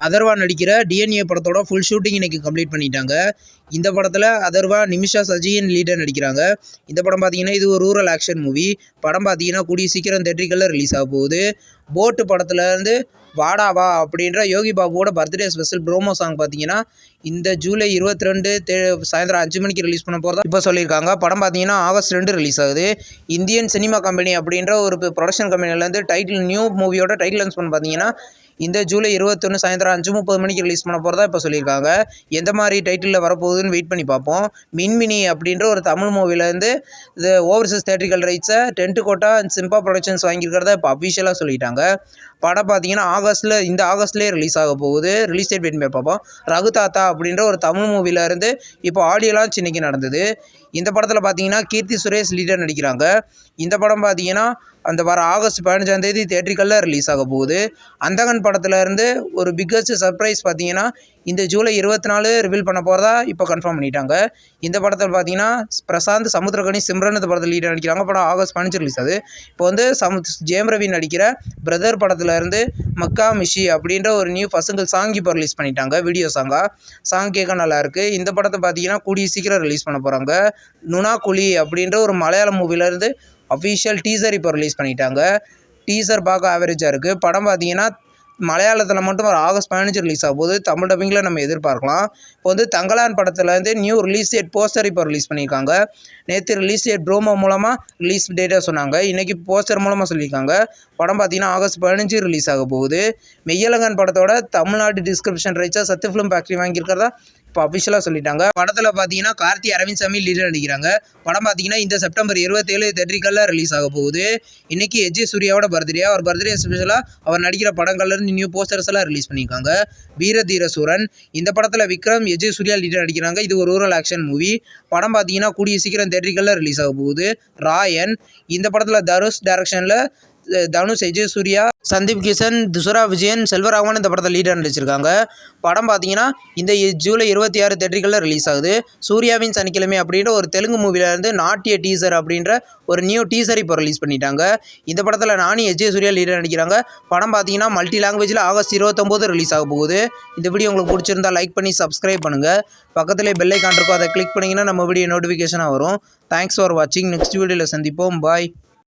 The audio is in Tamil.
அதர்வா நடிக்கிற டிஎன்ஏ படத்தோட ஃபுல் ஷூட்டிங் இன்னைக்கு கம்ப்ளீட் பண்ணிட்டாங்க. இந்த படத்தில் அதர்வா, நிமிஷா சஜின் லீடர் நடிக்கிறாங்க. இந்த படம் பார்த்தீங்கன்னா இது ஒரு ரூரல் ஆக்ஷன் மூவி. படம் பார்த்தீங்கன்னா கூடிய சீக்கிரம் தியேட்டர்களில் ரிலீஸ் ஆக போகுது. போட்டு படத்துலேருந்து வாடா வா அப்படின்ற யோகி பாபுவோட பர்த்டே ஸ்பெஷல் ப்ரோமோ சாங் பார்த்தீங்கன்னா இந்த ஜூலை 22 சாயந்தரம் 5 மணிக்கு ரிலீஸ் பண்ண போகிறதா இப்போ சொல்லியிருக்காங்க. படம் பார்த்தீங்கன்னா ஆகஸ்ட் 2 ரிலீஸ் ஆகுது. இந்தியன் சினிமா கம்பெனி அப்படின்ற ஒரு ப்ரொடக்ஷன் கம்பெனிலேருந்து நியூ மூவியோட டைட்டில் அனௌன்ஸ்மெண்ட் பார்த்தீங்கன்னா இந்த ஜூலை 21 சாயந்தரம் 5:30 மணிக்கு ரிலீஸ் பண்ண போகிறதா இப்போ சொல்லியிருக்காங்க. எந்த மாதிரி டைட்டிலில் வரப்போகுதுன்னு வெயிட் பண்ணி பார்ப்போம். மின்மினி அப்படின்ற ஒரு தமிழ் மூவிலேருந்து இது ஓவர்சீஸ் தியேட்டரிக்கல் ரைட்ஸை Tentkotta and Simba productions வாங்கியிருக்கிறத இப்போ அஃபிஷியலாக சொல்லிட்டாங்க. படம் பார்த்தீங்கன்னா இந்த ஆகஸ்ட்லேயே ரிலீஸ் ஆக போகுது. ரிலீஸ் டேட் வெயிட் பண்ணி பார்ப்போம். ரகு தாத்தா அப்படின்ற ஒரு தமிழ் மூவிலேருந்து இப்போ ஆடியோ லான்ச் இன்னைக்கு நடந்தது. இந்த படத்தில் பார்த்தீங்கன்னா கீர்த்தி சுரேஷ் லீடர் நடிக்கிறாங்க. இந்த படம் பார்த்தீங்கன்னா அந்த வர ஆகஸ்ட் 15 தியேட்டரிக்கலில் ரிலீஸ் ஆக போகுது. அந்தகன் படத்துலேருந்து ஒரு பிக்கஸ்ட் சர்ப்ரைஸ் பார்த்தீங்கன்னா இந்த ஜூலை 24 ரிவீல் பண்ண போகிறதா இப்போ கன்ஃபார்ம் பண்ணிட்டாங்க. இந்த படத்தில் பார்த்தீங்கன்னா பிரசாந்த், சமுத்திரகனி, சிம்ரன் இந்த படத்தில் லீடர் நடிக்கிறாங்க. படம் ஆகஸ்ட் 15 ரிலீஸ் ஆகுது. இப்போ வந்து ஜெயம் ரவி நடிக்கிற பிரதர் படத்துலேருந்து மக்கா மிஷி அப்படின்ற ஒரு நியூ பசங்கள் சாங் இப்போ ரிலீஸ் பண்ணிட்டாங்க. வீடியோ சாங் கேட்க நல்லாயிருக்கு. இந்த படத்தை பார்த்தீங்கன்னா கூடிய சீக்கிரம் ரிலீஸ் பண்ண போகிறாங்க. நுனா குழி அப்படின்ற ஒரு மலையாளம் மூவிலேருந்து அஃபிஷியல் டீசர் இப்போ ரிலீஸ் பண்ணிட்டாங்க. டீசர் பார்க்க ஆவரேஜாக இருக்குது. படம் பார்த்தீங்கன்னா மலையாளத்தில் மட்டும் ஒரு ஆகஸ்ட் 15 ரிலீஸ் ஆக போகுது. தமிழ் டப்பிங்கில் நம்ம எதிர்பார்க்கலாம். இப்போ வந்து தங்கலான் படத்துலேருந்து நியூ ரிலீஸ் டேட் போஸ்டர் இப்போ ரிலீஸ் பண்ணியிருக்காங்க. நேற்று ரிலீஸ் டேட் ப்ரோமோ மூலமாக ரிலீஸ் டேட்டாக சொன்னாங்க. இன்றைக்கி போஸ்டர் மூலமாக சொல்லியிருக்காங்க. படம் பார்த்தீங்கன்னா ஆகஸ்ட் 15 ரிலீஸ் ஆக போகுது. மெய்யழகன் படத்தோட தமிழ்நாடு டிஸ்கிரிப்ஷன் ரைட்ஸாக சத்ய ஃபிலிம் ஃபேக்ட்ரி வாங்கியிருக்கிறதா இப்போ அஃபிஷியலாக சொல்லிட்டாங்க. படத்தில் பார்த்தீங்கன்னா கார்த்தி அரவிந்த் சாமி லீடர் நடிக்கிறாங்க. படம் பார்த்தீங்கன்னா இந்த செப்டம்பர் 27 தியேட்டரிக்கலில் ரிலீஸ் ஆக போகுது. இன்றைக்கி எஜே சூர்யாவோட பர்த்டே. அவர் பர்த்டே ஸ்பெஷலாக அவர் நடிக்கிற படங்கள்லேருந்து நியூ போஸ்டர்ஸ் எல்லாம் ரிலீஸ் பண்ணியிருக்காங்க. வீரதீர சூரன் இந்த படத்தில் விக்ரம், எஜே சூர்யா லீடர் நடிக்கிறாங்க. இது ஒரு ரூரல் ஆக்ஷன் மூவி. படம் பார்த்தீங்கன்னா கூடிய சீக்கிரம் தியேட்டரிக்கலில் ரிலீஸ் ஆக போகுது. ராயன் இந்த படத்தில் தனுஷ் டைரக்ஷனில் தனுஷ், எஜே சூர்யா, சந்தீப் கிஷன், துஷரா விஜயன், செல்வராகவன் இந்த படத்தில் லீடர் நடிச்சிருக்காங்க. படம் பார்த்தீங்கன்னா இந்த ஜூலை 26 தியேட்டரிக்கலில் ரிலீஸ் ஆகுது. சூர்யாவின் சனிக்கிழமை அப்படின்ற ஒரு தெலுங்கு மூவிலேருந்து நாட்டிய டீசர் அப்படின்ற ஒரு நியூ டீசர் இப்போ ரிலீஸ் பண்ணிட்டாங்க. இந்த படத்தில் நானி, எஜே சூர்யா லீடர் நடிக்கிறாங்க. படம் பார்த்தீங்கன்னா மல்டி லாங்குவேஜில் ஆகஸ்ட் 29 ரிலீஸ் ஆக போகுது. இந்த வீடியோ உங்களுக்கு பிடிச்சிருந்தா லைக் பண்ணி சப்ஸ்கிரைப் பண்ணுங்கள். பக்கத்துலேயே பெல் ஐகான் இருக்கும், அதை கிளிக் பண்ணிங்கன்னா நம்ம வீடியோ நோட்டிஃபிகேஷனாக வரும். தேங்க்ஸ் ஃபார் வாட்சிங். நெக்ஸ்ட் வீடியோவில் சந்திப்போம். பாய்.